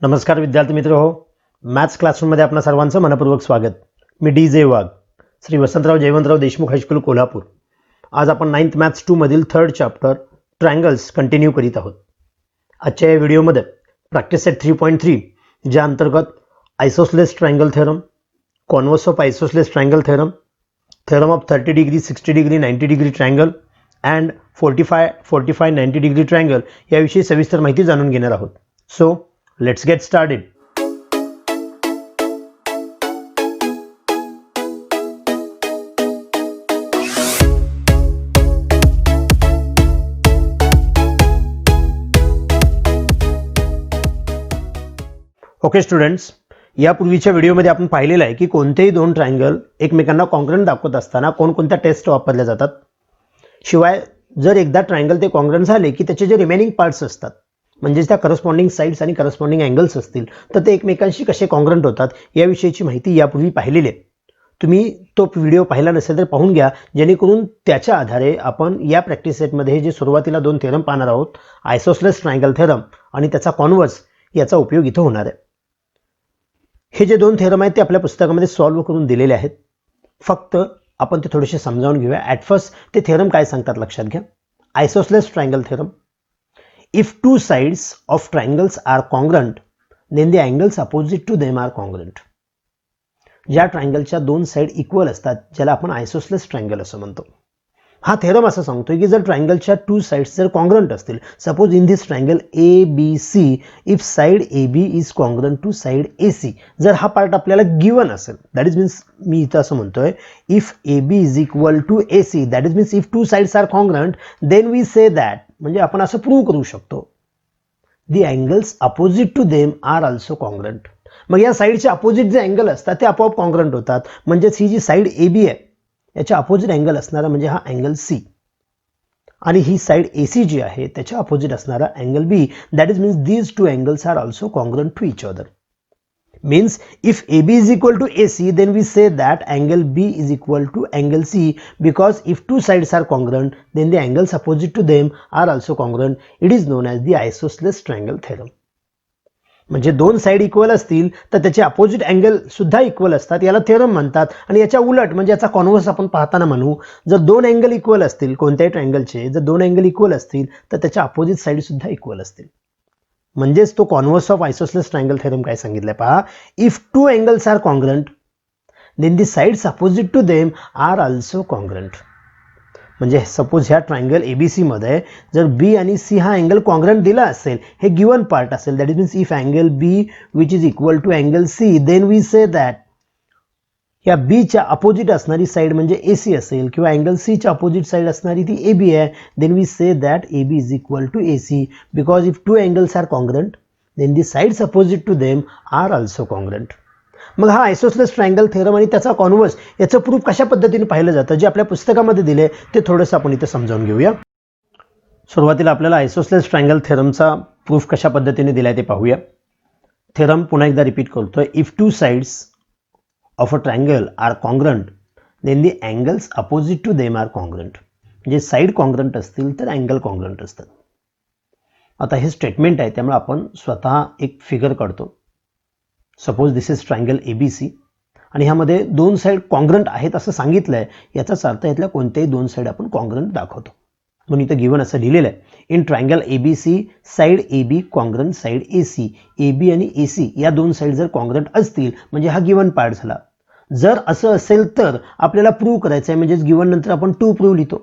नमस्कार विद्यार्थी मित्र हो, मॅथ्स क्लासरूममध्ये आपणा सर्वांचं मनपूर्वक स्वागत. मी DJ वाघ, श्री वसंतराव जयवंतराव देशमुख हायस्कूल कोल्हापूर. आज आपण 9th मॅथ्स 2 मधील 3rd चॅप्टर ट्रायंगल्स कंटिन्यू करीत आहोत. आजच्या या व्हिडिओमध्ये प्रॅक्टिस सेट 3.3 ज्या अंतर्गत isosceles triangle theorem, converse of isosceles triangle theorem, theorem of 30 degree, 60 degree, 90 degree triangle and 45, 90 degree triangle याविषयी सविस्तर माहिती जाणून घेणार आहोत. So let's get started. Okay students, यापूर्वीच्या व्हिडिओमध्ये आपण पाहिलेलं आहे की कोणतेही दोन ट्रायंगल एकमेकांना कॉन्ग्रंट दाखवत असताना कोणकोणत्या टेस्ट वापरल्या जातात. शिवाय जर एकदा ट्रायंगल ते कॉन्ग्रंट झाले की त्याचे जे रिमेनिंग पार्ट्स असतात म्हणजे त्या करस्पॉन्डिंग साइड्स आणि करस्पॉन्डिंग अँगल्स असतील तर ते एकमेकांशी कसे कॉन्ग्रंट होतात याविषयीची माहिती यापूर्वी पाहिलेली आहे. तुम्ही तो व्हिडिओ पाहिला नसेल तर पाहून घ्या, जेणेकरून त्याच्या आधारे आपण या प्रॅक्टिस सेटमध्ये जे सुरुवातीला दोन थेरम पाहणार आहोत, आयसोसलेस ट्रायंगल थेरम आणि त्याचा कॉन्व्हर्स, याचा उपयोग इथं होणार आहे. हे जे दोन थेरम आहेत ते आपल्या पुस्तकामध्ये सॉल्व्ह करून दिलेले आहेत. फक्त आपण ते थोडेसे समजावून घेऊया. ॲट फर्स्ट ते थेरम काय सांगतात लक्षात घ्या. Isosceles triangle theorem: if two sides of triangles are congruent, then the angles opposite to them are congruent. ज्या ट्रायंगलच्या दोन साइड इक्वल असतात ज्याला आपण आयसोसलेस ट्रायंगल असं म्हणतो. हा थेरम असं सांगतोय की जर ट्रायंगलच्या टू साइड्स जर कॉन्ग्रंट असतील, suppose in this triangle ABC, if side AB is congruent to side AC, जर हा पार्ट आपल्याला गिवन असेल, दॅट इज मीन्स मी इथं असं म्हणतोय if AB is equal to AC, that is means if two sides are congruent, then we say that, म्हणजे आपण असं प्रूव्ह करू शकतो the angles opposite to them are also congruent. मग या साईडचे अपोजिट जे अँगल असतात ते आपोआप कॉन्ग्रंट होतात. म्हणजेच ही जी साईड AB आहे याच्या अपोजिट अँगल असणारा म्हणजे हा अँगल C, आणि ही साईड AC जी आहे त्याच्या अपोजिट असणारा angle B, that is means these two angles are also congruent to each other. Means if AB is equal to AC, then we say that angle B is equal to angle C, because if two sides are congruent, then the angles opposite to them are also congruent. It is known as the isosceles triangle theorem. म्हणजे दोन side equal असतील तर त्याचे opposite angle सुद्धा equal असतात, याला theorem म्हणतात. आणि याच्या उलट म्हणजे याचा कॉन्व्हर्स आपण पाहताना म्हणू, जर दोन अँगल इक्वल असतील कोणत्याही ट्रायंगलचे, जर दोन अँगल इक्वल असतील तर त्याच्या अपोजिट साइड सुद्धा इक्वल असतील. म्हणजेच तो converse of isosceles triangle theorem काय सांगितलंय पहा. If two angles are congruent, then the sides opposite to them are also congruent. म्हणजे सपोज ह्या ट्रायंगल ABC मध्ये जर B आणि C हा अँगल कॉन्ग्रंट दिला असेल, हे गिवन पार्ट असेल, that is means if angle B which is equal to angle C, then we say that या B च्या अपोजिट असणारी साइड म्हणजे AC असेल, किंवा अँगल C च्या अपोजिट साइड असणारी ती AB आहे, then we say that AB is equal to AC, because if two angles are congruent, then the sides opposite to them are also congruent. मग हा आयसोसलेस triangle theorem आणि त्याचा converse याचं proof कशा पद्धतीने पाहिलं जातं, जे आपल्या पुस्तकामध्ये दिले ते थोडंसं आपण इथे समजावून घेऊया. सुरुवातीला आपल्याला आयसोसलेस ट्रायंगल थेरमचा प्रूफ कशा पद्धतीने दिलाय ते पाहूया. थेरम पुन्हा एकदा रिपीट करतोय. If two sides of a triangle are congruent, then the angles opposite to them are congruent. म्हणजे साइड कॉन्ग्रंट असतील तर अँगल कॉन्ग्रंट असतात. आता हे स्टेटमेंट आहे त्यामुळे आपण स्वतः एक फिगर काढतो. Suppose this is triangle ABC आणि ह्यामध्ये दोन साइड कॉन्ग्रंट आहेत असं सांगितलंय, याचाच अर्थ यातल्या कोणत्याही दोन साइड आपण कॉन्ग्रंट दाखवतो. म्हणून इथं गिवन असं लिहिलेलं आहे, in triangle ABC side AB congruent side AC. AB आणि AC या दोन साइड जर कॉन्ग्रंट असतील म्हणजे हा गिवन पार्ट झाला. जर असं असेल तर आपल्याला प्रूव्ह करायचं आहे, म्हणजेच गिवन नंतर आपण टू प्रूव्ह लिहितो.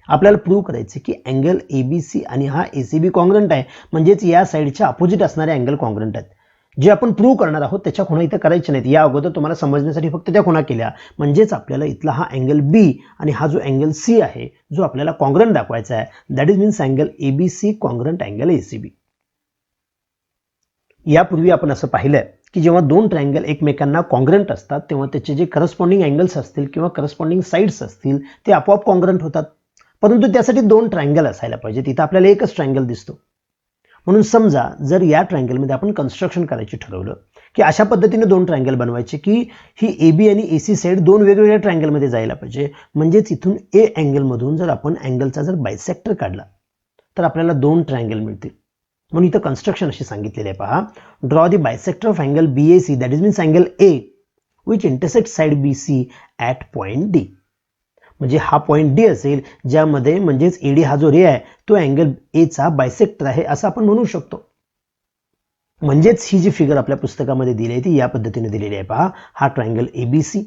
आपल्याला प्रूव्ह करायचे की अँगल ABC आणि हा ACB कॉन्ग्रंट आहे, म्हणजेच या साइडच्या अपोजिट असणारे अँगल कॉन्ग्रंट आहेत. जे आपण प्रूव्ह करणार आहोत त्याच्या खुणा इथं करायच्या नाहीत, या अगोदर तुम्हाला समजण्यासाठी फक्त त्या खुणा केल्या. म्हणजेच आपल्याला इथला हा अँगल B आणि हा जो अँगल C आहे जो आपल्याला कॉन्ग्रंट दाखवायचा आहे, that is means angle ABC congruent angle ACB. यापूर्वी आपण असं पाहिलंय की जेव्हा दोन ट्रायंगल एकमेकांना कॉन्ग्रंट असतात तेव्हा त्याचे जे करस्पॉन्डिंग अँगल्स असतील किंवा करस्पॉन्डिंग साइड्स असतील ते आपोआप कॉन्ग्रंट होतात. परंतु त्यासाठी दोन ट्रायंगल असायला पाहिजे. तिथं आपल्याला एकच ट्रायंगल दिसतो. म्हणून समजा जर या ट्रायंगलमध्ये आपण कन्स्ट्रक्शन करायचे ठरवलं की अशा पद्धतीने दोन ट्रायंगल बनवायचे की ही AB आणि AC साइड दोन वेगवेगळ्या ट्रायंगलमध्ये जायला पाहिजे. म्हणजेच इथून A अँगलमधून जर आपण अँगलचा जर बायसेक्टर काढला तर आपल्याला दोन ट्रायंगल मिळतील. म्हणून इथं कन्स्ट्रक्शन अशी सांगितलेली आहे पहा. Draw the bisector of angle BAC that is means angle A which intersect side BC at point D. म्हणजे हा पॉइंट D असेल ज्यामध्ये म्हणजेच AD हा जो रे आहे तो अँगल A चा बायसेक्टर आहे असं आपण म्हणू शकतो. म्हणजेच ही जी फिगर आपल्या पुस्तकामध्ये दिली आहे ती या पद्धतीने दिलेली आहे पहा. हा ट्रायंगल ABC,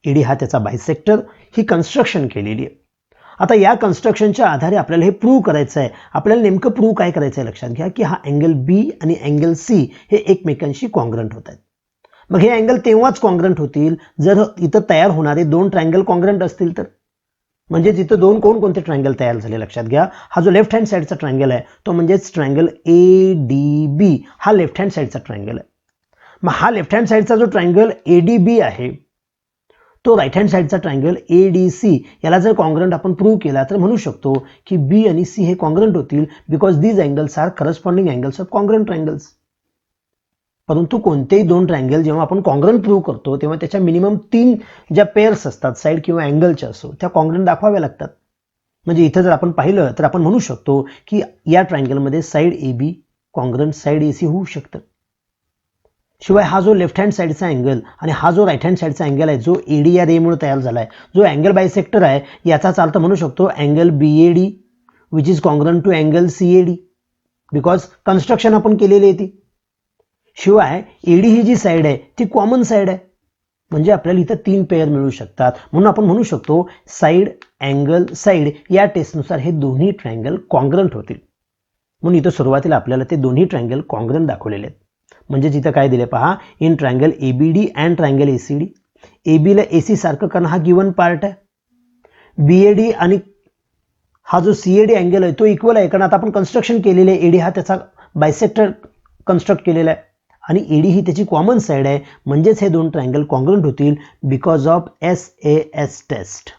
AD हा त्याचा बायसेक्टर, ही कन्स्ट्रक्शन केलेली आहे. आता या कन्स्ट्रक्शनच्या आधारे आपल्याला हे प्रूव्ह करायचं आहे. आपल्याला नेमकं प्रूव्ह काय करायचं आहे लक्षात घ्या की हा अँगल B आणि अँगल C हे एकमेकांशी कॉन्ग्रंट होत आहेत. मग हे अँगल तेव्हाच कॉन्ग्रंट होतील जर इथं तयार होणारे दोन ट्रायंगल कॉन्ग्रंट असतील तर. म्हणजे तिथं दोन कोणते ट्रायंगल तयार झाले लक्षात घ्या. हा जो लेफ्ट हँड साईडचा ट्रायंगल आहे तो म्हणजेच ट्रायंगल ADB हा लेफ्ट हँड साईडचा ट्रायंगल आहे. मग हा लेफ्ट हँड साईडचा जो ट्रायंगल ADB आहे तो राईट हँड साईडचा ट्रायंगल ADC याला जर कॉन्ग्रंट आपण प्रूव्ह केला तर म्हणू शकतो की B आणि C हे कॉन्ग्रंट होतील because these angles are corresponding angles of congruent triangles. परंतु कोणतेही दोन ट्रायंगल जेव्हा आपण कॉन्ग्रंट प्रूव्ह करतो तेव्हा त्याच्या मिनिमम 3 ज्या पेअर्स असतात साईड किंवा अँगलच्या असो त्या कॉन्ग्रंट दाखवाव्या लागतात. म्हणजे इथं जर आपण पाहिलं तर आपण म्हणू शकतो की या ट्रायंगलमध्ये side AB congruent side AC होऊ शकतं. शिवाय हा जो लेफ्ट हँड साईडचा अँगल आणि हा जो राईट हँड साईडचा अँगल आहे जो AD या रेमुळे तयार झाला आहे, जो अँगल बायसेक्टर आहे याचाच अर्थ म्हणू शकतो angle BAD which is congruent to angle CAD because construction आपण केलेली आहे ती. शिवाय AD ही जी साईड आहे ती कॉमन साईड आहे म्हणजे आपल्याला इथं 3 पेअर मिळू शकतात. म्हणून आपण म्हणू शकतो साईड अँगल साईड या टेस्टनुसार हे दोन्ही ट्रायंगल कॉन्ग्रंट होतील. म्हणून इथं सुरुवातीला आपल्याला ते दोन्ही ट्रायंगल कॉन्ग्रंट दाखवलेले आहेत. म्हणजे जिथं काय दिले पहा in triangle ABD and triangle ACD. AB ला AC सारखं कारण हा गिवन पार्ट आहे. BAD आणि हा जो CAD अँगल आहे तो इक्वल आहे कारण आता आपण कन्स्ट्रक्शन केलेले आहे. AD हा त्याचा बायसेक्टर कन्स्ट्रक्ट केलेला आहे आणि AD ही त्याची कॉमन साईड आहे. म्हणजेच हे दोन ट्रायंगल कॉन्ग्रंट होतील बिकॉज ऑफ SAS टेस्ट.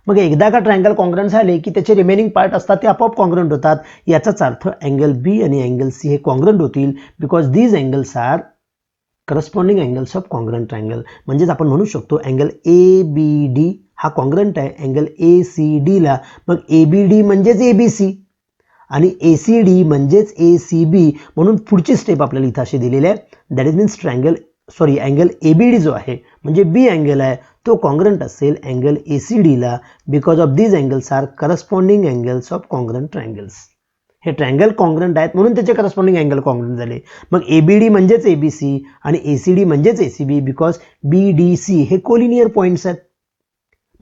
मग एकदा का ट्रायंगल कॉन्ग्रंट झाले की त्याचे रिमेनिंग पार्ट असतात ते आपोआप कॉन्ग्रंट होतात. याचाच अर्थ अँगल B आणि अँगल C हे कॉन्ग्रंट होतील because these angles are corresponding angles of congruent triangle. म्हणजेच आपण म्हणू शकतो अँगल ABD हा कॉन्ग्रंट आहे अँगल ACD ला. मग ABD म्हणजेच ABC आणि ACD म्हणजेच ACB. म्हणून पुढची स्टेप आपल्याला इथं अशी दिलेली आहे that is means angle ABD जो आहे म्हणजे B अँगल आहे तो कॉन्ग्रंट असेल अँगल ACD ला because of these angles are corresponding angles of congruent triangles. हे ट्रायंगल कॉन्ग्रंट आहेत म्हणून त्याचे करस्पॉन्डिंग अँगल कॉन्ग्रंट झाले. मग ABD म्हणजेच ABC आणि ACD म्हणजेच ACB बिकॉज BDC हे कोलिनियर पॉइंट्स आहेत.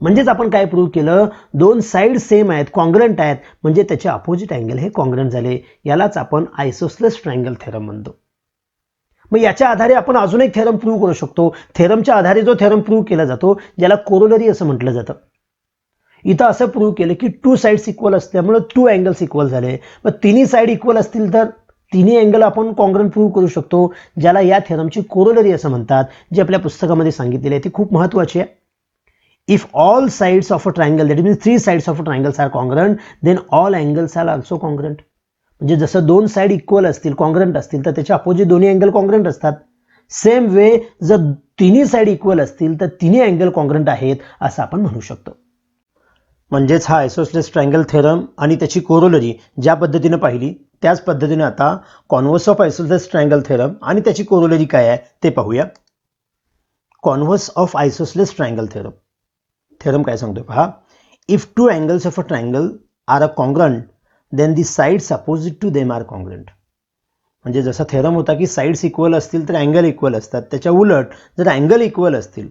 म्हणजेच आपण काय प्रूव्ह केलं दोन साईड सेम आहेत कॉन्ग्रंट आहेत म्हणजे त्याचे अपोजिट अँगल हे कॉन्ग्रंट झाले. यालाच आपण आयसोसेलेस ट्रायंगल थेरम म्हणतो. मग याच्या आधारे आपण अजून एक थेरम प्रूव्ह करू शकतो. थेरमच्या आधारे जो थेरम प्रूव्ह केला जातो ज्याला कोरोलरी असं म्हटलं जातं. इथं असं प्रूव्ह केलं की 2 साइड्स इक्वल असल्यामुळे 2 अँगल्स इक्वल झाले. मग तिन्ही साईड इक्वल असतील तर तिन्ही अँगल आपण कॉन्ग्रंट प्रूव्ह करू शकतो ज्याला या थेरमची कोरोलरी असं म्हणतात जी आपल्या पुस्तकामध्ये सांगितलेली आहे ती खूप महत्त्वाची आहे. If all sides of a triangle, that means 3 sides of a triangle are congruent, then all angles are also congruent. म्हणजे जसं 2 साइड इक्वल असतील कॉन्ग्रंट असतील तर त्याच्या अपोजिट दोन्ही अँगल कॉन्ग्रंट असतात. सेम वे जर तिन्ही साइड इक्वल असतील तर तिन्ही अँगल कॉन्ग्रंट आहेत असं आपण म्हणू शकतो. म्हणजेच हा आयसोसेलेस ट्रायंगल थेरम आणि त्याची कोरोलरी ज्या पद्धतीने पाहिली त्याच पद्धतीने आता converse of isosceles triangle theorem आणि त्याची कोरोलरी काय आहे ते पाहूया. Converse of isosceles triangle theorem. Theorem काय सांगतोय पहा. If 2 angles of a triangle are a congruent then the sides opposite to them are congruent. म्हणजे जसा थेरम होता की साइड्स इक्वल असतील तर अँगल इक्वल असतात. त्याच्या उलट जर अँगल इक्वल असतील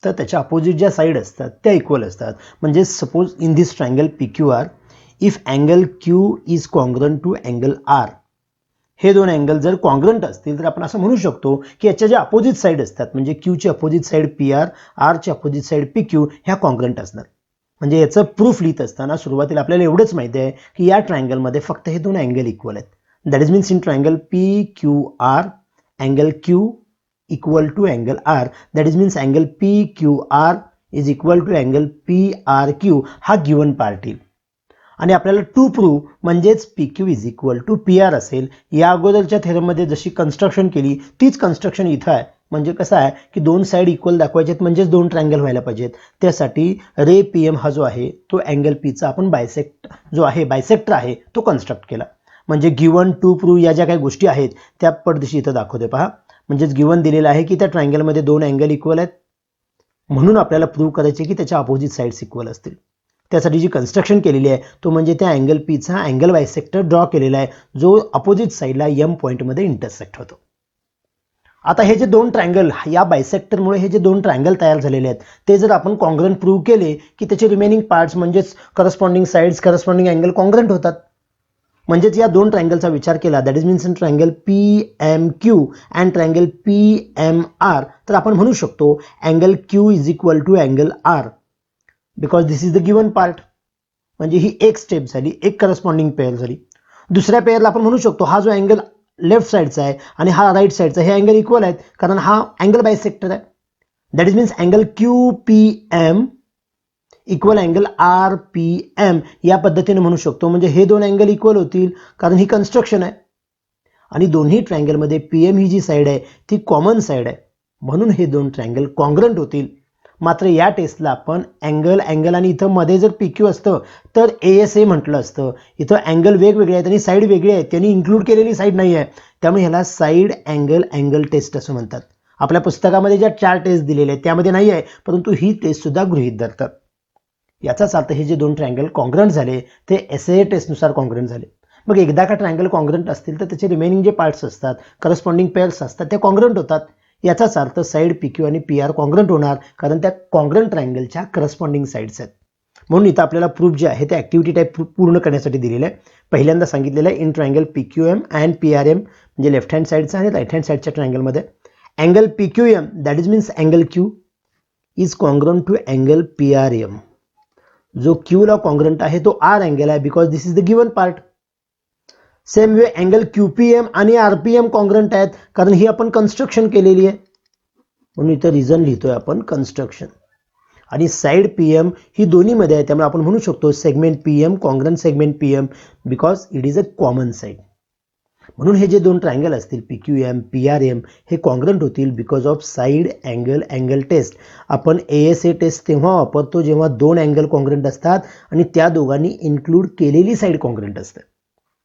तर त्याच्या अपोजिट ज्या साइड असतात त्या इक्वल असतात. म्हणजे suppose in this triangle PQR if angle Q is congruent to angle R. हे दोन अँगल जर कॉन्ग्रंट असतील तर आपण असं म्हणू शकतो की याच्या ज्या अपोजिट साइड असतात म्हणजे Q ची अपोजिट साइड PR, R ची अपोजिट साइड PQ ह्या कॉन्ग्रंट असणार. म्हणजे याचं प्रूफ लिहित असताना सुरुवातीला आपल्याला एवढंच माहिती आहे की या ट्रायंगलमध्ये फक्त हे दोन अँगल इक्वल आहेत. That is means in triangle PQR angle Q equal to angle R. That is means angle PQR is equal to angle PRQ हा गिवन पार्ट येईल. आणि आपल्याला टू प्रूव्ह म्हणजेच PQ is equal to PR असेल. या अगोदरच्या थेरममध्ये जशी construction केली तीच कन्स्ट्रक्शन इथं आहे. म्हणजे कसं आहे की 2 साइड इक्वल दाखवायचे म्हणजेच 2 ट्रायंगल व्हायला पाहिजेत. त्यासाठी रे PM हा जो आहे तो अँगल P चा आपण बायसेक्टर आहे तो कन्स्ट्रक्ट केला. म्हणजे गिवन टू प्रूव्ह या ज्या काही गोष्टी आहेत त्या पडदिशी इथं दाखवते पहा. म्हणजेच गिवन दिलेलं आहे की त्या ट्रायंगलमध्ये दोन अँगल इक्वल आहेत, म्हणून आपल्याला प्रूव्ह करायचे की त्याच्या अपोजिट साईड्स इक्वल असतील. त्यासाठी जी कन्स्ट्रक्शन केलेली आहे तो म्हणजे त्या अँगल पीचा अँगल बायसेक्टर ड्रॉ केलेला आहे, जो अपोजिट साईडला एम पॉईंटमध्ये इंटरसेक्ट होतो. आता हे जे दोन ट्रायंगल या बायसेक्टरमुळे हे जे दोन ट्रायंगल तयार झालेले आहेत ते जर आपण कॉन्ग्रंट प्रूव्ह केले की त्याचे रिमेनिंग पार्ट्स म्हणजेच corresponding sides corresponding angle congruent होतात. म्हणजेच या दोन ट्रायंगलचा विचार केला, that is means in triangle P M Q and triangle P M R, तर आपण म्हणू शकतो angle Q is equal to angle R, because this is the given part. म्हणजे ही एक स्टेप झाली, एक करस्पॉन्डिंग पेअर झाली. दुसऱ्या पेअरला आपण म्हणू शकतो हा जो अँगल लेफ्ट साईडचा आहे आणि हा राईट साईडचा, हे अँगल इक्वल आहेत कारण हा अँगल बायसेक्टर आहे. That is means angle Q P M equal angle R P M या पद्धतीने म्हणू शकतो. म्हणजे हे दोन अँगल इक्वल होतील कारण ही कन्स्ट्रक्शन आहे आणि दोन्ही ट्रायंगलमध्ये पी एम ही जी साईड आहे ती कॉमन साईड आहे, म्हणून हे दोन ट्रायंगल कॉन्ग्रंट होतील. मात्र या टेस्टला आपण अँगल आणि इथं मध्ये जर पी क्यू असतं तर ASA म्हटलं असतं. इथं अँगल वेगवेगळे आहेत आणि साईड वेगळी आहेत, त्यांनी इन्क्लूड केलेली साईड नाही आहे, त्यामुळे ह्याला साईड अँगल टेस्ट असं म्हणतात. आपल्या पुस्तकामध्ये ज्या 4 टेस्ट दिलेल्या आहेत त्यामध्ये नाही आहे, परंतु ही टेस्ट सुद्धा गृहीत धरतात. याचाच अर्थ हे जे दोन ट्रायंगल कॉन्ग्रंट झाले ते SAA टेस्टनुसार कॉन्ग्रंट झाले. मग एकदा का ट्रायंगल कॉन्ग्रंट असतील तर त्याचे रिमेनिंग जे पार्ट्स असतात करस्पॉन्डिंग पेअर्स असतात ते कॉन्ग्रंट होतात. याचाच अर्थ साईड PQ आणि PR कॉन्ग्रंट होणार कारण त्या कॉन्ग्रंट ट्रायंगलच्या करस्पॉन्डिंग साईड्स आहेत. म्हणून इथं आपल्याला प्रूफ जे आहे ते ॲक्टिव्हिटी टाईप पूर्ण करण्यासाठी दिलेलं आहे. पहिल्यांदा सांगितलेलं आहे in triangle PQM and PRM, म्हणजे लेफ्ट हँड साईडचा आणि राईट हँड साईडच्या ट्रायंगलमध्ये angle PQM that is means angle Q is congruent to angle PRM. जो Q ला कॉन्ग्रंट आहे तो R अँगल आहे because this is the given part. Same way angle QPM आणि RPM कॉन्ग्रंट आहेत कारण ही आपण कन्स्ट्रक्शन केलेली आहे, म्हणून इथं रिझन लिहितोय आपण कन्स्ट्रक्शन. आणि साईड PM ही दोन्हीमध्ये आहे त्यामुळे आपण म्हणू शकतो segment PM congruent segment PM because it is a common side. म्हणून हे जे दोन ट्रायंगल असतील PQM PRM हे कॉन्ग्रंट होतील because of side angle test. आपण ASA टेस्ट तेव्हा वापरतो जेव्हा दोन अँगल कॉन्ग्रंट असतात आणि त्या दोघांनी इन्क्लूड केलेली साईड कॉन्ग्रंट असते.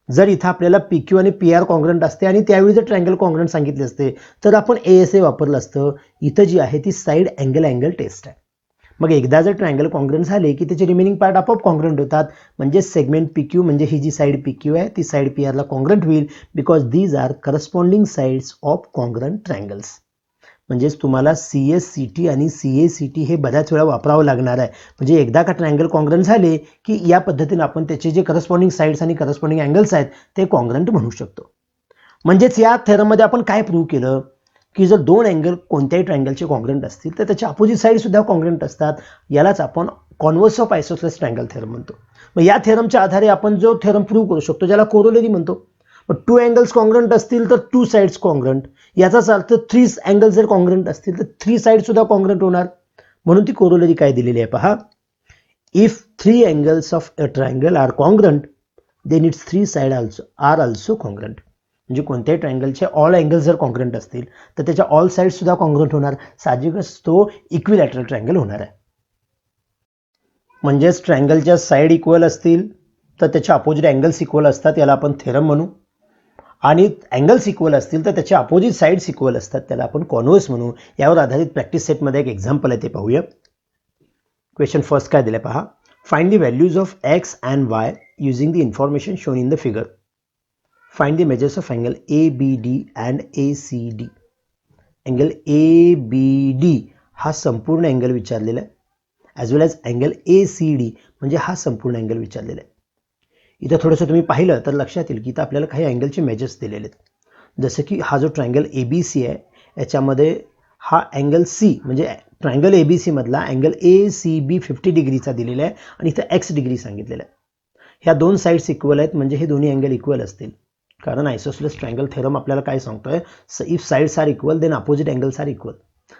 जर इथं आपल्याला PQ आणि PR कॉन्ग्रंट असते आणि त्यावेळी जर ट्रायंगल कॉन्ग्रंट सांगितले असते तर आपण ASA वापरलं असतं. इथं जी आहे ती साईड अँगल टेस्ट आहे. मग एकदा जर ट्रायंगल कॉन्ग्रंट झाले की त्याचे रिमेनिंग पार्ट आपोआप कॉन्ग्रंट होतात. म्हणजे सेगमेंट PQ म्हणजे ही जी साईड PQ आहे ती साईड PR ला कॉन्ग्रंट होईल because these are corresponding sides of congruent triangles. म्हणजेच तुम्हाला CSCT आणि CACT हे बऱ्याच वेळा वापरावं लागणार आहे. म्हणजे एकदा का ट्रायंगल कॉन्ग्रंट झाले की या पद्धतीने आपण त्याचे जे करस्पॉन्डिंग साईड्स आणि करस्पॉन्डिंग अँगल्स आहेत ते कॉन्ग्रंट म्हणू शकतो. म्हणजेच या थेरममध्ये आपण काय प्रूव्ह केलं की जर दोन अँगल कोणत्याही ट्रायंगलचे कॉन्ग्रंट असतील तर त्याचे अपोजिट साईड सुद्धा कॉन्ग्रंट असतात. यालाच आपण converse of isosceles triangle theorem म्हणतो. मग या थेरमच्या आधारे आपण जो थेरम प्रूव्ह करू शकतो ज्याला कोरोलरी म्हणतो. मग 2 अँगल्स कॉन्ग्रंट असतील तर 2 साईड्स कॉन्ग्रंट. याचाच अर्थ 3 अँगल्स जर कॉन्ग्रंट असतील तर 3 साईड सुद्धा कॉन्ग्रंट होणार. म्हणून ती कोरोलरी काय दिलेली आहे पहा. If 3 angles of a triangle are congruent then its 3 side are also congruent. म्हणजे कोणत्याही ट्रायंगलचे ऑल अँगल्स जर कॉन्ग्रंट असतील तर त्याच्या ऑल साईड सुद्धा कॉन्ग्रंट होणार. साहजिकच तो इक्विलॅटरल ट्रायंगल होणार आहे. म्हणजेच ट्रायंगलच्या साईड इक्वल असतील तर त्याच्या अपोजिट अँगल्स इक्वल असतात, याला आपण थेरम म्हणू. आणि अँगल्स इक्वल असतील तर त्याचे अपोजिट साईड्स इक्वल असतात, त्याला आपण कॉन्व्हर्स म्हणू. यावर आधारित प्रॅक्टिस सेटमध्ये एक एक्झाम्पल आहे ते पाहूया. क्वेश्चन फर्स्ट काय दिलं पहा. Find the values of X and Y using the information shown in the figure. Find the measures of angle ABD and ACD. Angle ABD हा संपूर्ण अँगल विचारलेला आहे, ॲज वेल ॲज अँगल ACD म्हणजे हा संपूर्ण अँगल विचारलेला आहे. इथं थोडंसं तुम्ही पाहिलं तर लक्षात येईल की इथं आपल्याला काही अँगलचे मेजर्स दिलेले आहेत. जसं की हा जो ट्रायंगल ABC आहे याच्यामध्ये हा अँगल C म्हणजे ट्रायंगल ABC मधला अँगल ACB 50 डिग्रीचा दिलेला आहे आणि इथं X डिग्री सांगितलेला आहे. ह्या दोन साईड्स इक्वल आहेत म्हणजे हे दोन्ही अँगल इक्वल असतील. कारण आयसोसेलेस ट्रायंगल थेरम आपल्याला काय सांगतोय, if sides are equal then opposite angles are equal.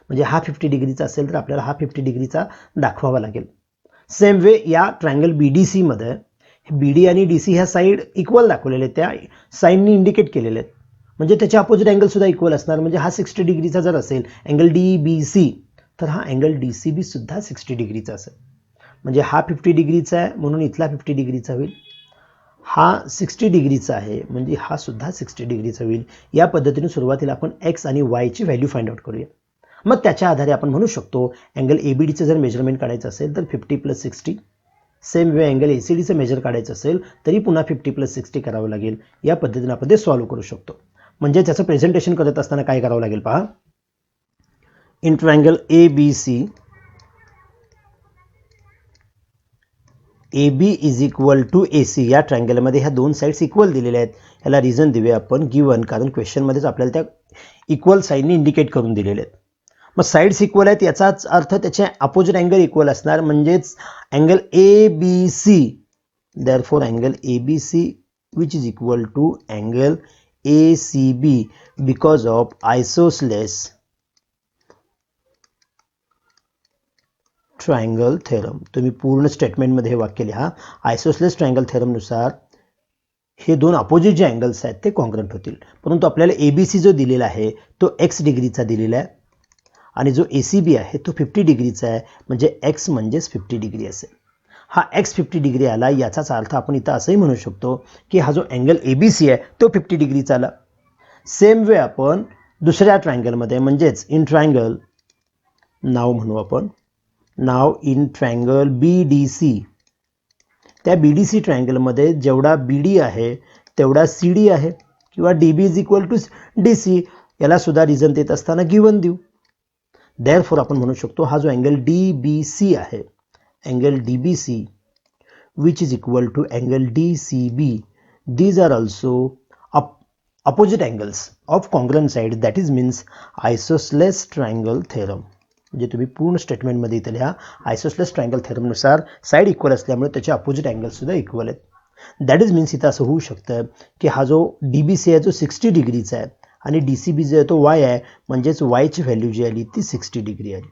म्हणजे हा 50 डिग्रीचा असेल तर आपल्याला हा 50 डिग्रीचा दाखवावा लागेल. सेम वे या ट्रायंगल BDC मध्ये BD आणि DC ह्या साईड इक्वल दाखवलेले आहेत, त्या साईडनी इंडिकेट केलेले आहेत. म्हणजे त्याचे अपोजिट अँगल सुद्धा इक्वल असणार. म्हणजे हा 60 डिग्रीचा जर असेल अँगल DBC तर हा अँगल DCB सुद्धा 60 डिग्रीचा असेल. म्हणजे हा 50 डिग्रीचा आहे म्हणून इथला 50 डिग्रीचा होईल. हा 60 डिग्रीचा आहे, म्हणजे हा सुद्धा 60 डिग्रीचा होईल. या पद्धतीने सुरुवातीला आपण एक्स आणि वायची व्हॅल्यू फाइंड आउट करूया. मग त्याच्या आधारे आपण म्हणू शकतो अँगल एबीडीचं जर मेजरमेंट काढायचं असेल तर 50 + 60. सेम वे अँगल एसीडीचं मेजर काढायचं असेल तरी पुन्हा 50 + 60 करावं लागेल. या पद्धतीने आपण ते सॉल्व्ह करू शकतो. म्हणजे त्याचं प्रेझेंटेशन करत असताना काय करावं लागेल पहा. In triangle ABC AB is equal to AC, या ट्रायंगलमध्ये ह्या दोन साईड्स इक्वल दिलेल्या आहेत. ह्याला रिझन देऊया आपण गिवन, कारण क्वेश्चनमध्येच आपल्याला त्या इक्वल साईडने इंडिकेट करून दिलेले आहेत. मग साईड्स इक्वल आहेत याचाच अर्थ त्याचे अपोजिट अँगल इक्वल असणार, म्हणजेच angle ABC. Therefore angle ABC which is equal to angle ACB because of isosceles triangle theorem. तुम्ही पूर्ण स्टेटमेंटमध्ये हे वाक्य लिहा. आयसोसलेस ट्रायंगल थेरमनुसार हे दोन अपोजिट जे अँगल्स आहेत ते कॉन्ग्रंट होतील. परंतु आपल्याला ABC जो दिलेला आहे तो x डिग्रीचा दिलेला आहे आणि जो ACB आहे तो 50 डिग्रीचा आहे, म्हणजे x म्हणजेच 50 डिग्री असेल. हा x 50 डिग्री आला याचाच अर्थ आपण इथं असंही म्हणू शकतो की हा जो अँगल ABC आहे तो 50 डिग्रीचा आला. सेम वे आपण दुसऱ्या ट्रायंगलमध्ये म्हणजेच इन ट्रायंगल नाव म्हणू आपण, नाव इन ट्रायंगल BDC, त्या BDC ट्रायंगलमध्ये जेवढा BD आहे तेवढा CD आहे किंवा DB is equal to DC. याला सुद्धा रिझन देत असताना गिवन देऊ. देअरफॉर आपण म्हणू शकतो हा जो अँगल DBC आहे, angle DBC which is equal to angle DCB, these are also opposite angles of congruent side, that is means isosceles triangle theorem. म्हणजे तुम्ही पूर्ण स्टेटमेंटमध्ये इथे लिहा. आयसोसलेस ट्रायंगल थेरमनुसार साईड इक्वल असल्यामुळे त्याचे अपोजिट अँगल्स सुद्धा इक्वल आहेत. दॅट इज मीन्स इथं असं होऊ शकतं की हा जो DBC आहे जो 60 डिग्रीचा आहे आणि DCB जो आहे तो Y आहे, म्हणजेच वायची व्हॅल्यू जी आली ती 60 डिग्री आली.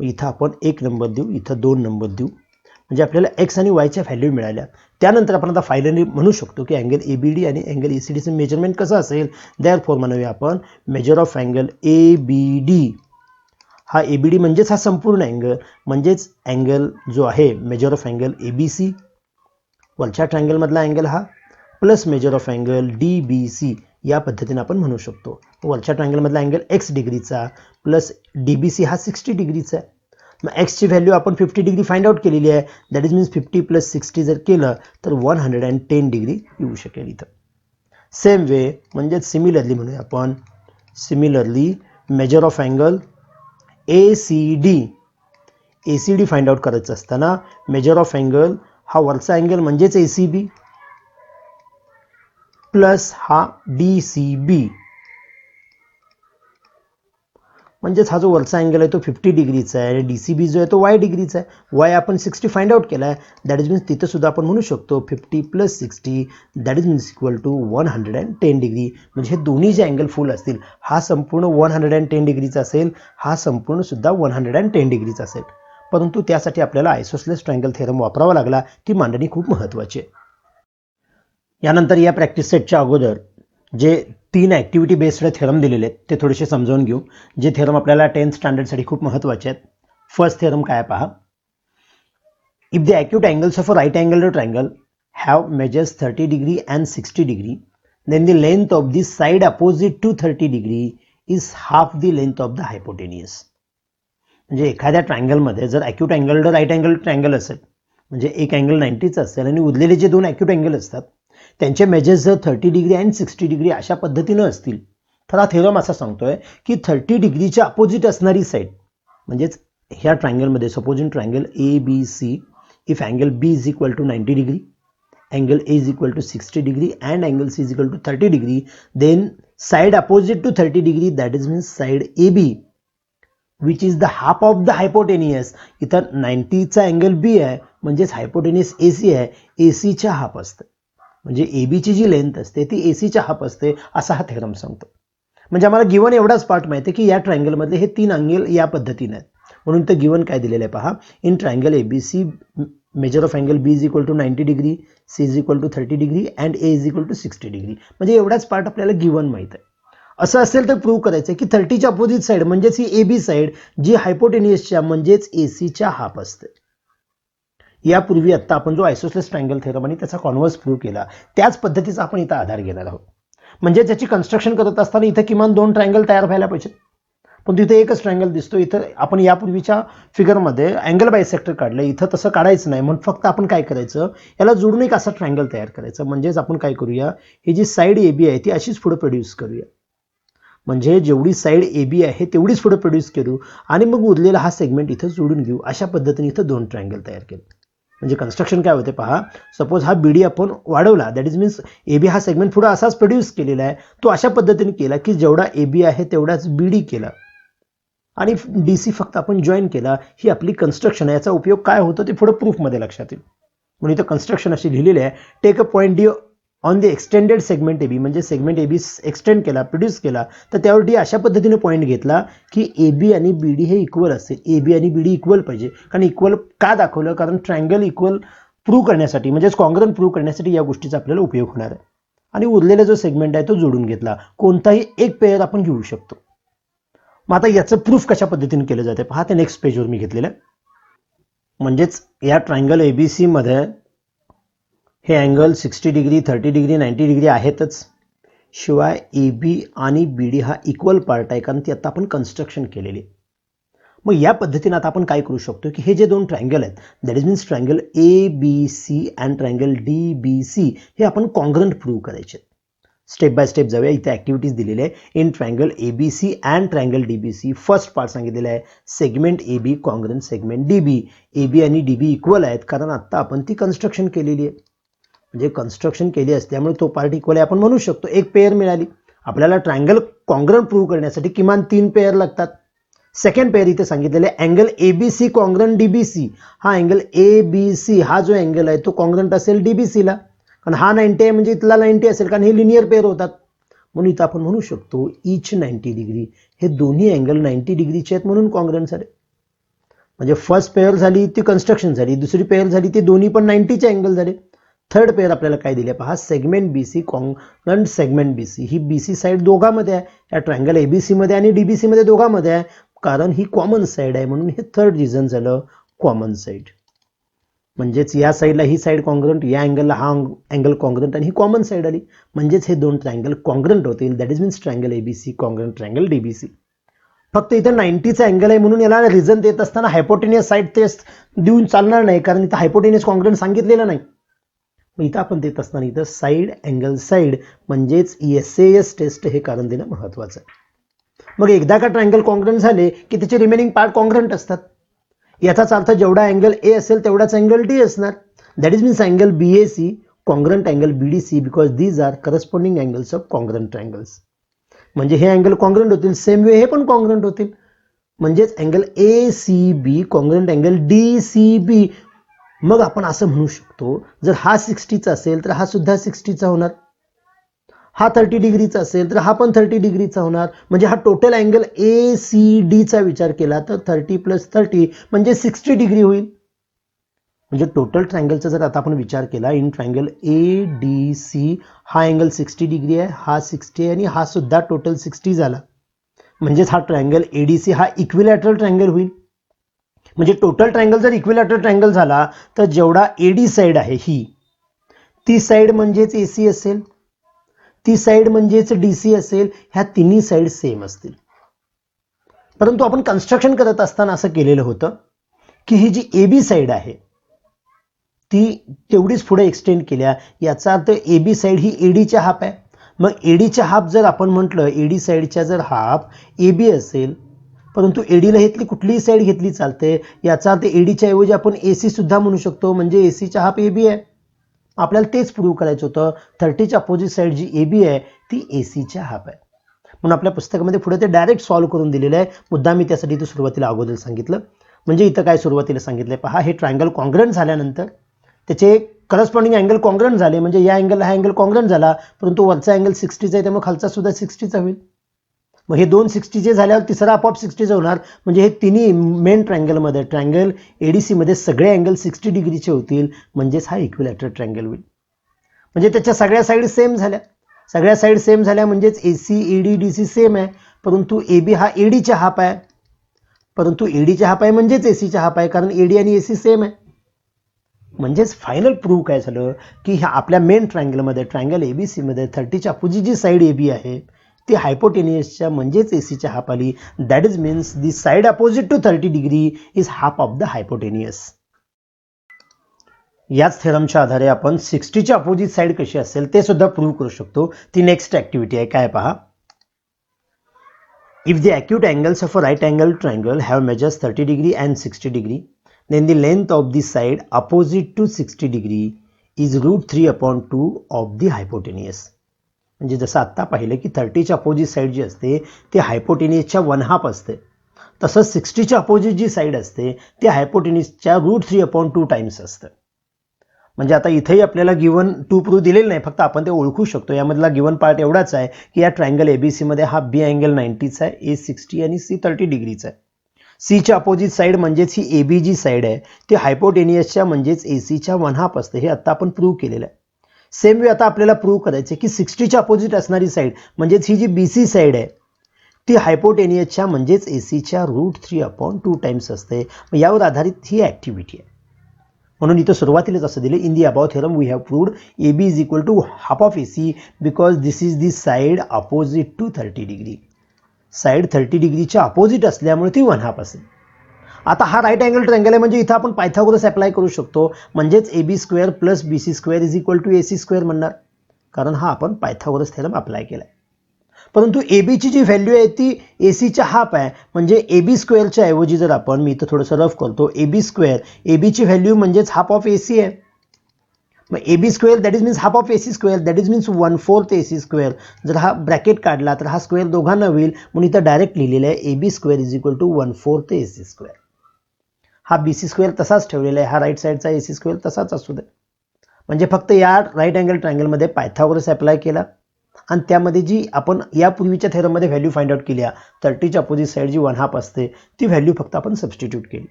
मग इथं आपण 1 नंबर देऊ, इथं 2 नंबर देऊ, म्हणजे आपल्याला एक्स आणि वायच्या व्हॅल्यू मिळाल्या. त्यानंतर आपण आता फायनली म्हणू शकतो की अँगल ABD आणि अँगल ACDचं मेजरमेंट कसं असेल. देअरफॉर म्हणूया आपण मेजर ऑफ अँगल ABD. हा ABD म्हणजेच हा संपूर्ण अँगल, म्हणजेच अँगल जो आहे मेजर ऑफ अँगल ABC वरच्या ट्रायंगलमधला अँगल हा, plus major of angle DBC. या पद्धतीने आपण म्हणू शकतो. वरच्या ट्रायंगलमधला अँगल x डिग्रीचा प्लस DBC हा 60 डिग्रीचा आहे. मग एक्सची व्हॅल्यू आपण 50 डिग्री फाइंड आउट केलेली आहे. दॅट इज मीन्स 50 + 60 जर केलं तर 110 डिग्री येऊ शकेल इथं. सेम वे म्हणजेच सिमिलरली म्हणूया आपण, similarly major of angle ACD find out करायचं असताना मेजर ऑफ अँगल हा वरचा अँगल म्हणजेच ACB प्लस हा DCB, म्हणजेच हा जो वरचा अँगल आहे तो 50 डिग्रीचा आहे आणि DCB जो आहे तो Y डिग्रीचा आहे. Y आपण 60 फाइंड आउट केला आहे. दॅट इज मीन्स तिथं सुद्धा आपण म्हणू शकतो 50 + 60 that is means equal to 110 degree. म्हणजे हे दोन्ही जे अँगल फुल असतील, हा संपूर्ण 110 डिग्रीचा असेल, हा संपूर्ण सुद्धा 110 डिग्रीचा असेल. परंतु त्यासाठी आपल्याला आयसोसलेस ट्रायंगल थेरम वापरावा लागला. ती मांडणी खूप महत्त्वाची आहे. यानंतर या प्रॅक्टिस सेटच्या अगोदर जे 3 ॲक्टिव्हिटी बेस्ड थेरम दिलेले आहेत ते थोडेसे समजावून घेऊ, जे थेरम आपल्याला 10th स्टँडर्डसाठी खूप महत्त्वाचे आहेत. फर्स्ट थेरम काय पहा. If the acute angles of a right angled triangle have measures 30 degree and 60 degree, then the length of the side opposite to 30 degree is half the length of the hypotenuse. म्हणजे एखाद्या ट्रायंगलमध्ये जर acute angled right angle triangle असेल, म्हणजे एक angle 90चा असेल आणि उरलेले जे दोन ॲक्यूट अँगल असतात त्यांचे मेजर्स जर 30 डिग्री अँड 60 डिग्री अशा पद्धतीनं असतील, तर हा थेरम असा सांगतोय की 30 डिग्रीच्या अपोजिट असणारी साईड, म्हणजेच ह्या ट्रायंगलमध्ये suppose in triangle ABC, if angle B is equal to 90 degree, angle A is equal to 60 degree and angle C is equal to 30 degree, then side opposite to 30 degree that is means side AB which is the half of the hypotenuse. इथं 90चा angle B आहे, म्हणजेच hypotenuse AC आहे, ACच्या half असतं. म्हणजे ABची जी length असते ती ACच्या half असते, असा हा थेरम सांगतो. म्हणजे आम्हाला गिवन एवढाच पार्ट माहिती आहे की या ट्रायंगलमधले हे 3 अँगल या पद्धतीने आहेत. म्हणून तर गिवन काय दिलेलं आहे पहा. In triangle ABC measure of angle B is equal to 90 degree, C is equal to 30 degree and A is equal to 60 degree. म्हणजे एवढाच पार्ट आपल्याला गिवन माहित आहे. असं असेल तर प्रूव्ह करायचं की 30च्या अपोजिट साईड म्हणजेच ही AB साईड जी हायपोटेनियसच्या म्हणजेच ACच्या हाफ असते. यापूर्वी आत्ता आपण जो आयसोसेलेस ट्रायंगल थेरम आणि त्याचा कॉन्व्हर्स प्रूव्ह केला त्याच पद्धतीचा आपण इथं आधार घेणार आहोत. म्हणजे त्याची कन्स्ट्रक्शन करत असताना इथं किमान 2 ट्रायंगल तयार व्हायला पाहिजे, पण तिथे एकच ट्रायंगल दिसतो. इथं आपण यापूर्वीच्या फिगरमध्ये अँगल बायसेक्टर काढलं, इथं तसं काढायचं नाही. म्हणून फक्त आपण काय करायचं, याला जोडून एक असा ट्रायंगल तयार करायचं. म्हणजेच आपण काय करूया, ही जी साईड AB आहे ती अशीच पुढे प्रोड्यूस करूया. म्हणजे जेवढी साईड AB आहे तेवढीच पुढे प्रोड्यूस करू आणि मग उरलेला हा सेगमेंट इथं जोडून घेऊ. अशा पद्धतीने इथं 2 ट्रायंगल तयार केले. म्हणजे कन्स्ट्रक्शन काय होते पहा, सपोज हा BD आपण वाढवला, दॅट इज मीन्स AB हा सेगमेंट पुढे असाच प्रोड्यूस केलेला आहे. तो अशा पद्धतीने केला की जेवढा AB आहे तेवढाच BD केला आणि DC फक्त आपण जॉईन केला. ही आपली कन्स्ट्रक्शन आहे. याचा उपयोग काय होतो ते पुढे प्रूफमध्ये लक्षात येईल. म्हणून इथं कन्स्ट्रक्शन अशी लिहिलेली आहे, take a point D on the extended segment AB. म्हणजे सेगमेंट AB एक्सटेंड केला, प्रोड्यूस केला, तर त्यावर D अशा पद्धतीने पॉईंट घेतला की AB आणि BD हे इक्वल असेल. AB आणि BD इक्वल पाहिजे. कारण इक्वल का दाखवलं, कारण ट्रायंगल इक्वल प्रूव्ह करण्यासाठी, म्हणजेच कॉन्ग्रंट प्रूव्ह करण्यासाठी या गोष्टीचा आपल्याला उपयोग होणार आहे. आणि उरलेला जो सेगमेंट आहे तो जोडून घेतला. कोणताही एक पेअर आपण घेऊ शकतो. मग आता याचं प्रूफ कशा पद्धतीने केलं जाते पहा, ते नेक्स्ट पेजवर मी घेतलेलं आहे. म्हणजेच या ट्रायंगल ABC मध्ये हे अँगल 60 डिग्री, 30 डिग्री, 90 डिग्री आहेतच. शिवाय AB आणि BD हा इक्वल पार्ट आहे, कारण ती आता आपण कन्स्ट्रक्शन केलेली. मग या पद्धतीने आता आपण काय करू शकतो की हे जे 2 ट्रायंगल आहेत, that is means triangle ABC and triangle DBC, हे आपण कॉन्ग्रंट प्रूव्ह करायचे. स्टेप बाय स्टेप जाऊया. इथे ऍक्टिव्हिटीज दिलेले आहे. In triangle ABC and triangle DBC, first part सांगितलेला आहे, segment AB congruent segment DB. AB आणि DB इक्वल आहेत कारण आता आपण ती कन्स्ट्रक्शन केलेली आहे. म्हणजे कन्स्ट्रक्शन केली असते त्यामुळे तो पार्ट इक्वल आहे आपण म्हणू शकतो. एक पेअर मिळाली. आपल्याला ट्रायंगल कॉन्ग्रंट प्रूव्ह करण्यासाठी किमान 3 पेअर लागतात. सेकंड पेअर इथे सांगितलेले अँगल ABC कॉन्ग्रंट DBC. हा अँगल ABC हा जो अँगल आहे तो कॉन्ग्रंट असेल DBC ला, कारण हा 90 आहे म्हणजे इथला 90 असेल, कारण हे लिनियर पेअर होतात. म्हणून इथं आपण म्हणू शकतो इच 90 डिग्री. हे दोन्ही अँगल 90 डिग्रीचे आहेत म्हणून कॉन्ग्रंट झाले. म्हणजे फर्स्ट पेअर झाली ती कन्स्ट्रक्शन झाली, दुसरी पेअर झाली ती दोन्ही पण 90चे अँगल झाले. थर्ड पेअर आपल्याला काय दिले पहा, segment BC congruent segment BC. ही BC साईड दोघांमध्ये आहे, या ट्रायंगल ABC मध्ये आणि DBC मध्ये दोघांमध्ये आहे, कारण ही कॉमन साईड आहे म्हणून हे थर्ड रिझन झालं कॉमन साईड. म्हणजेच या साईडला ही साईड कॉन्ग्रंट, या अँगलला हा अँगल कॉन्ग्रंट आणि ही कॉमन साईड आली. म्हणजेच हे 2 ट्रायंगल कॉन्ग्रंट होतील. That is means triangle ABC congruent triangle DBC. फक्त इथं 90चा अँगल आहे म्हणून याला रिझन देत असताना हायपोटेनियस साईड टेस्ट देऊन चालणार नाही, कारण इथं हायपोटेनियस कॉन्ग्रंट सांगितलेलं नाही. इथं आपण देत असताना इथं साईड अँगल साईड म्हणजेच SAS टेस्ट हे कारण देणं महत्वाचं आहे. मग एकदा का ट्रायंगल कॉन्ग्रंट झाले की त्याचे रिमेनिंग पार्ट कॉन्ग्रंट असतात. याचाच अर्थ जेवढा अँगल A असेल तेवढाच अँगल D असणार. That is means angle BAC congruent angle BDC, because these are corresponding angles of congruent triangles. म्हणजे हे अँगल कॉन्ग्रंट होतील, सेम वे हे पण कॉन्ग्रंट होतील. म्हणजेच angle ACB congruent angle DCB. मग आपण असं म्हणू शकतो, जर हा 60चा असेल तर हा सुद्धा 60चा होणार, हा 30 डिग्रीचा असेल तर हा पण 30 डिग्रीचा होणार. म्हणजे हा टोटल अँगल ACDचा विचार केला तर 30 + 30 म्हणजे 60 डिग्री होईल. म्हणजे टोटल ट्रायंगलचा जर आता आपण विचार केला, इन ट्रायंगल ADC हा अँगल 60 डिग्री आहे, हा 60 आहे आणि हा सुद्धा टोटल 60 झाला. म्हणजेच हा ट्रायंगल ADC हा इक्विलॅटरल ट्रायंगल होईल. म्हणजे टोटल ट्रायंगल जर इक्विलॅटरल ट्रायंगल झाला तर जेवढा AD साईड आहे ही, ती साईड म्हणजेच AC असेल, ती साईड म्हणजेच DC असेल. ह्या तिन्ही साईड सेम असतील. परंतु आपण कन्स्ट्रक्शन करत असताना असं केलेलं होतं की ही जी AB साईड आहे ती तेवढीच पुढे एक्सटेंड केल्या. याचा अर्थ AB साईड ही ADच्या हाफ आहे. मग ADच्या हाफ जर आपण म्हटलं, AD साईडच्या जर हाफ AB असेल, परंतु ADला घेतली कुठलीही साईड घेतली चालते. याचा अर्थ ADच्या ऐवजी आपण AC सुद्धा म्हणू शकतो, म्हणजे ACच्या हाफ AB आहे. आपल्याला तेच प्रूव्ह करायचं होतं. 30च्या अपोजिट साईड जी AB आहे ती ACच्या हाफ आहे. म्हणून आपल्या पुस्तकामध्ये पुढे ते डायरेक्ट सॉल्व्ह करून दिलेलं आहे. मुद्दा मी त्यासाठी इथं सुरुवातीला अगोदर सांगितलं. म्हणजे इथं काय सुरुवातीला सांगितलंय पहा, हे ट्रायंगल कॉन्ग्रंट झाल्यानंतर त्याचे करस्पॉन्डिंग अँगल कॉन्ग्रंट झाले. म्हणजे या अँगलला हा अँगल कॉन्ग्रंट झाला, परंतु वरचा अँगल 60चा आहे त्यामुळे खालचा सुद्धा 60चा होईल. मग हे 2 60चे झाल्यावर तिसरा आपोआप 60चा होणार. म्हणजे हे तिन्ही मेन ट्रायंगलमध्ये, ट्रायंगल ADC मध्ये सगळे अँगल 60 डिग्रीचे होतील. म्हणजेच हा इक्विलॅटरल ट्रायंगल होईल. म्हणजे त्याच्या सगळ्या साईड सेम झाल्या. सगळ्या साईड सेम झाल्या म्हणजेच AC AD DC सेम आहे. परंतु AB हा ADच्या हाफ आहे. परंतु ADच्या हाफ आहे म्हणजेच ACच्या हाफ आहे, कारण AD आणि AC सेम आहे. म्हणजेच फायनल प्रूव्ह काय झालं की ह्या आपल्या मेन ट्रायंगलमध्ये ट्रायंगल एबीसीमध्ये 30च्या अपोजिट जी साईड ए बी आहे ती हायपोटेनियसच्या म्हणजेच एसीच्या हाफ आली. That is means the side opposite to 30 degree is half of the hypotenuse. याच थेरमच्या आधारे आपण 60च्या अपोजिट साईड कशी असेल ते सुद्धा प्रूव्ह करू शकतो. ती नेक्स्ट ऍक्टिव्हिटी आहे. काय पहा, if the acute angles of a right angle triangle have measures 30 degree and 60 degree, then the length of the side opposite to 60 degree is √3/2 of the hypotenuse. म्हणजे जसं आत्ता पाहिलं की 30च्या अपोजिट साईड जी असते ती हायपोटेनियसच्या 1/2 असते, तसंच 60च्या अपोजिट जी साईड असते ती हायपोटेनियसच्या √3/2 टाइम्स असते. म्हणजे आता इथेही आपल्याला गिवन टू प्रूव्ह दिलेलं नाही, फक्त आपण ते ओळखू शकतो. यामधला गिवन पार्ट एवढाच आहे की या ट्रायंगल एबीसीमध्ये हा बी अँगल 90चा आहे, ए 60 आणि सी 30 डिग्रीचा आहे. सीच्या अपोजिट साईड म्हणजेच ही ए बी जी साईड आहे ती हायपोटेनियसच्या म्हणजेच ए सीच्या 1/2 असते. हे आता आपण प्रूव्ह केलेलं आहे. सेम वे आता आपल्याला प्रूव्ह करायचं की 60च्या अपोजिट असणारी साईड म्हणजेच ही जी बी सी साईड आहे ती हायपोटेनियसच्या म्हणजेच ए सीच्या √3/2 टाइम्स असते. यावर आधारित ही ॲक्टिव्हिटी आहे. म्हणून इथं सुरुवातीलाच असं दिलं, in the above theorem we have proved A B is equal to half of A C because this is the side opposite to 30 degree. Side 30 डिग्रीच्या अपोजिट असल्यामुळे ती 1/2 असेल. आता हा राईट अँगल ट्रायंगल आहे म्हणजे इथं आपण पायथागोरस अप्लाय करू शकतो. म्हणजेच A B square plus B C square is equal to A C square म्हणणार, कारण हा आपण पायथागोरस थेरम अप्लाय केला आहे. परंतु ए बीची जी व्हॅल्यू आहे ती ए सीच्या हाफ आहे. म्हणजे ए बी स्क्वेअरच्या ऐवजी जर आपण मी इथं थोडंसं रफ करतो, ए बी स्क्वेअर, ए बीची व्हॅल्यू म्हणजेच हाफ ऑफ ए सी आहे. मग A B square that is means half of A C square that is means 1/4 A C square. जर हा ब्रॅकेट काढला तर हा स्क्वेअर दोघांना होईल, म्हणून इथं डायरेक्ट लिहिलेलं आहे A B square is equal to 1/4 A C square. हा बी सी स्क्वेअर तसाच ठेवलेला आहे, हा राईट साईडचा ए सी स्क्वेअर तसाच असू दे. म्हणजे फक्त या राईट अँगल ट्रायंगलमध्ये पायथागोरस अप्लाय केला आणि त्यामध्ये जी आपण यापूर्वीच्या थेरममध्ये व्हॅल्यू फाइंड आउट केली, 30च्या अपोजिट साईड जी 1/2 असते ती व्हॅल्यू फक्त आपण सबस्टिट्यूट केली.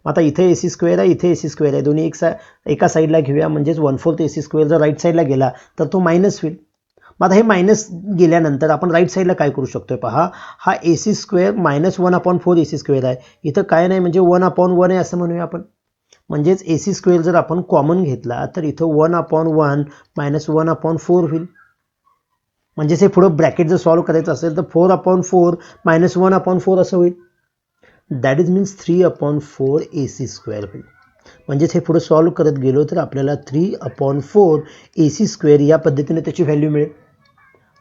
मग आता इथे ए सी स्क्वेअर आहे, इथे ए सी स्क्वेअर आहे, दोन्ही एका साईडला घेऊया. म्हणजेच 1/4 ए सी स्क्वेअर जर राईट साईडला गेला तर तो मायनस होईल. मग आता हे मायनस गेल्यानंतर आपण राईट साईडला काय करू शकतोय पहा, हा A C square minus 1/4 A C square आहे. इथं काय नाही म्हणजे 1/1 आहे असं म्हणूया आपण. म्हणजेच ए सी स्क्वेअर जर आपण कॉमन घेतला तर इथं 1/1 मायनस 1/4 होईल. म्हणजेच हे पुढं ब्रॅकेट जर सॉल्व्ह करायचं असेल तर 4/4 मायनस 1/4 असं होईल. That is means 3/4 A C square होईल. म्हणजेच हे पुढे सॉल्व्ह करत गेलो तर आपल्याला 3/4 ए सी स्क्वेअर या पद्धतीने त्याची व्हॅल्यू मिळेल.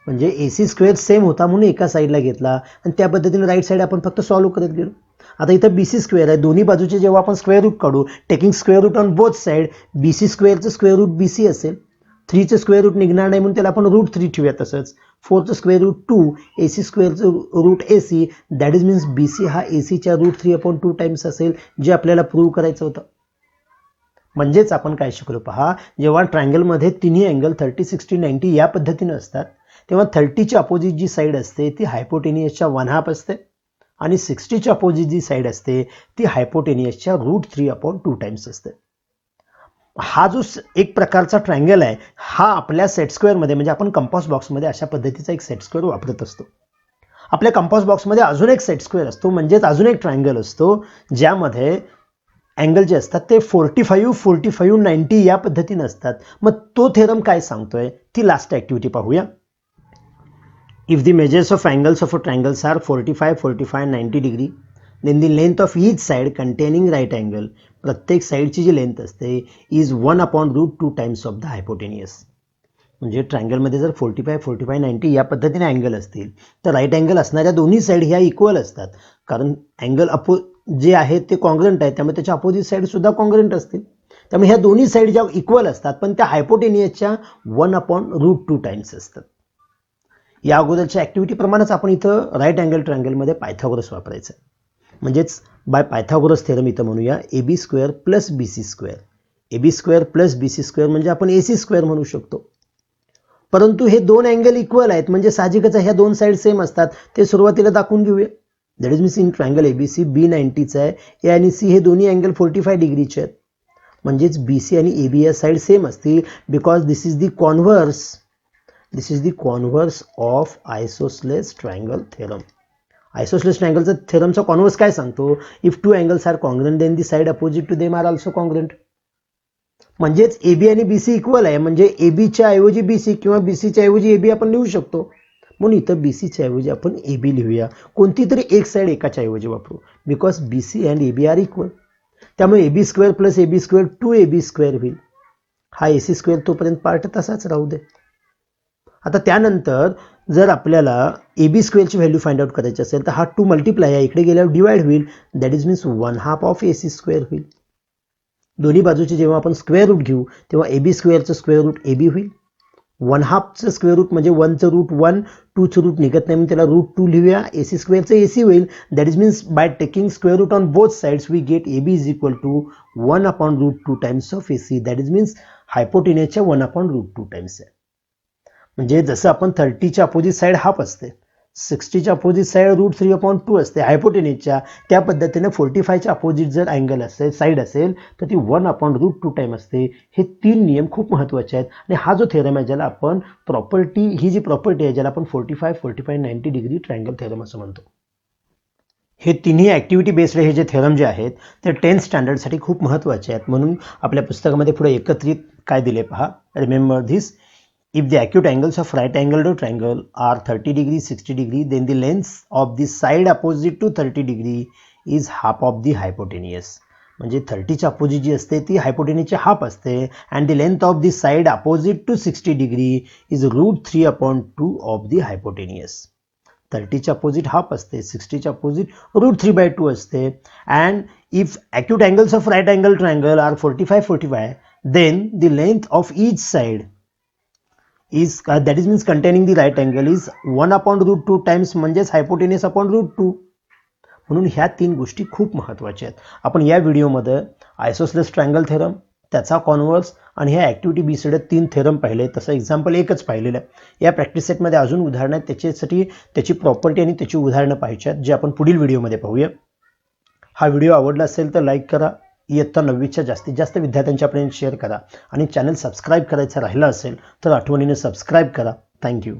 म्हणजे ए सी स्क्वेअर सेम होता म्हणून एका साईडला घेतला आणि त्या पद्धतीने राईट साईड आपण फक्त सॉल्व्ह करत गेलो. आता इथं बी सी स्क्वेअर आहे, दोन्ही बाजूचे जेव्हा आपण स्क्वेअर रूट काढू, taking square root on both side, B C स्क्वेअरचं स्क्वेअर रूट बी सी असेल. 3चं स्क्वेअर रूट निघणार नाही म्हणून त्याला आपण √3 ठेवूया. तसंच 4चं स्क्वेअर रूट 2, ए सी स्क्वेअरचं root A C, that is means B C हा ए सीच्या √3/2 टाइम्स असेल, जे आपल्याला प्रूव्ह करायचं होतं. म्हणजेच आपण काय शिकलो पहा, जेव्हा ट्रायंगलमध्ये तिन्ही अँगल 30, 60, 90 या पद्धतीने असतात तेव्हा 30ची अपोजिट जी साईड असते ती हायपोटेनियसच्या 1/2 असते आणि 60ची अपोजिट जी साईड असते ती हायपोटेनियसच्या √3/2 टाइम्स असते. हा जो एक प्रकारचा ट्रायंगल आहे हा आपल्या सेट स्क्वेअरमध्ये म्हणजे आपण कंपास बॉक्समध्ये अशा पद्धतीचा एक सेट स्क्वेअर वापरत असतो. आपल्या कंपास बॉक्समध्ये अजून एक सेट स्क्वेअर असतो, म्हणजेच अजून एक ट्रायंगल असतो ज्यामध्ये अँगल जे असतात ते 45, 45, 90 या पद्धतीने असतात. मग तो थेरम काय सांगतोय ती लास्ट ॲक्टिव्हिटी पाहूया. If the measures of angles of a triangles are 45, 45, 90 degree, then the length of each side containing right angle, प्रत्येक साईडची जी लेंथ असते is 1/√2 times of the hypotenuse. म्हणजे ट्रायंगलमध्ये जर 45, 45, 90 या पद्धतीने अँगल असतील तर राईट अँगल असणाऱ्या दोन्ही साईड ह्या इक्वल असतात, कारण अँगल जे आहेत ते कॉन्ग्रंट आहेत, त्यामुळे त्याच्या अपोजिट साईडसुद्धा कॉन्ग्रंट असतील. त्यामुळे ह्या दोन्ही साईड ज्या इक्वल असतात पण त्या हायपोटेनियसच्या 1/√2 टाइम्स असतात. या अगोदरच्या ॲक्टिव्हिटीप्रमाणेच आपण इथं राईट अँगल ट्रायंगलमध्ये पायथागोरस वापरायचं आहे. म्हणजेच बाय पायथागोरस थेरम इथं म्हणूया A B square plus B C square. A B square plus B C square म्हणजे आपण ए सी स्क्वेअर म्हणू शकतो. परंतु हे दोन अँगल इक्वल आहेत म्हणजे साहजिकच ह्या दोन साईड सेम असतात, ते सुरुवातीला दाखवून घेऊया. That is means in triangle A B C B 90चा आहे, ए आणि सी हे दोन्ही अँगल 45 डिग्रीचे आहेत. म्हणजेच बी सी आणि ए बी या साईड सेम असतील because this is the converse of isosceles triangle theorem. Isosceles ट्रायंगलचा थेरमचा कॉन्व्हर्स काय सांगतो, if two angles are congruent then the side opposite to them are also congruent. म्हणजेच A बी आणि B C equal आहे, म्हणजे ए बीच्या ऐवजी बी सी किंवा बी सीच्या ऐवजी ए बी आपण लिहू शकतो. म्हणून इथं बी सीच्या ऐवजी आपण ए बी लिहूया. कोणती तरी एक साईड एकाच्या ऐवजी वापरू, because B C and A B are equal. त्यामुळे A B square plus A B square 2ab square होईल. हा ए सी स्क्वेअर तोपर्यंत पार्ट तसाच राहू दे. आता त्यानंतर जर आपल्याला ए बी स्क्वेअरची व्हॅल्यू फाइंड आउट करायची असेल तर हा 2 मल्टिप्लाय आहे, इकडे गेल्यावर डिवाइड होईल. That is means 1/2 of A C square होईल. दोन्ही बाजूचे जेव्हा आपण स्क्वेअर रूट घेऊ तेव्हा A B स्क्वेअरचं square route A B होईल. 1/2चं स्क्वेअर रूट म्हणजे 1चं रूट 1, 2चं रूट निघत नाही म्हणून त्याला रूट 2 लिहूया. ए सी स्क्वेअरचं ए सी होईल. That is means by taking square root on both sides we get A B is equal to 1/√2 times of A C. That is means हायपोटेनियसच्या 1/√2 times आहे. म्हणजे जसं आपण 30च्या अपोजिट साईड हाफ असते, 60च्या opposite side √3/2 असते हायपोटेनियसच्या, त्या पद्धतीने 45च्या अपोजिट जर अँगल असेल साईड असेल तर ती 1/√2 टाइम असते. हे 3 नियम खूप महत्त्वाचे आहेत. आणि हा जो थेरम आहे ज्याला आपण प्रॉपर्टी, ही जी प्रॉपर्टी आहे ज्याला आपण 45, 90 ट्रायंगल थेरम असं म्हणतो. हे तिन्ही ॲक्टिव्हिटी बेस्ड हे जे थेरम जे आहेत ते 10th स्टँडर्डसाठी खूप महत्त्वाचे आहेत. म्हणून आपल्या पुस्तकामध्ये पुढे एकत्रित काय दिले पहा. Remember this. If the acute angles of right angled triangle are 30 degree, 60 degree, then the length of the side opposite to 30 degree is half of the hypotenuse. म्हणजे 30च्या अपोजिट जी असते ती हायपोटेनियसची हाफ असते. And the length of the side opposite to 60 degree is √3/2 of the hypotenuse. 30च्या opposite half असते, 60च्या opposite √3/2 असते. And if acute angles of right angled triangle are 45, then the length of each side is that is means containing the right angle is 1/√2 times, म्हणजेच hypotenuse upon √2. म्हणून ह्या 3 गोष्टी खूप महत्त्वाच्या आहेत. आपण या व्हिडिओमध्ये आयसोसेलेस ट्रायंगल थेरम, त्याचा कॉन्व्हर्स आणि ह्या ॲक्टिव्हिटी बेस्ड 3 थेरम पाहिले. तसं एक्झाम्पल एकच पाहिलेलं आहे. या प्रॅक्टिस सेटमध्ये अजून उदाहरणं आहेत, त्याच्यासाठी त्याची प्रॉपर्टी आणि त्याची उदाहरणं पाहायची आहेत जे आपण पुढील व्हिडिओमध्ये पाहूया. हा व्हिडिओ आवडला असेल तर लाईक करा. इयत्ता 9वीच्या जास्तीत जास्त विद्यार्थ्यांच्यापर्यंत शेअर करा आणि चॅनल सबस्क्राईब करायचं राहिलं असेल तर आठवणीने सबस्क्राईब करा. थँक्यू.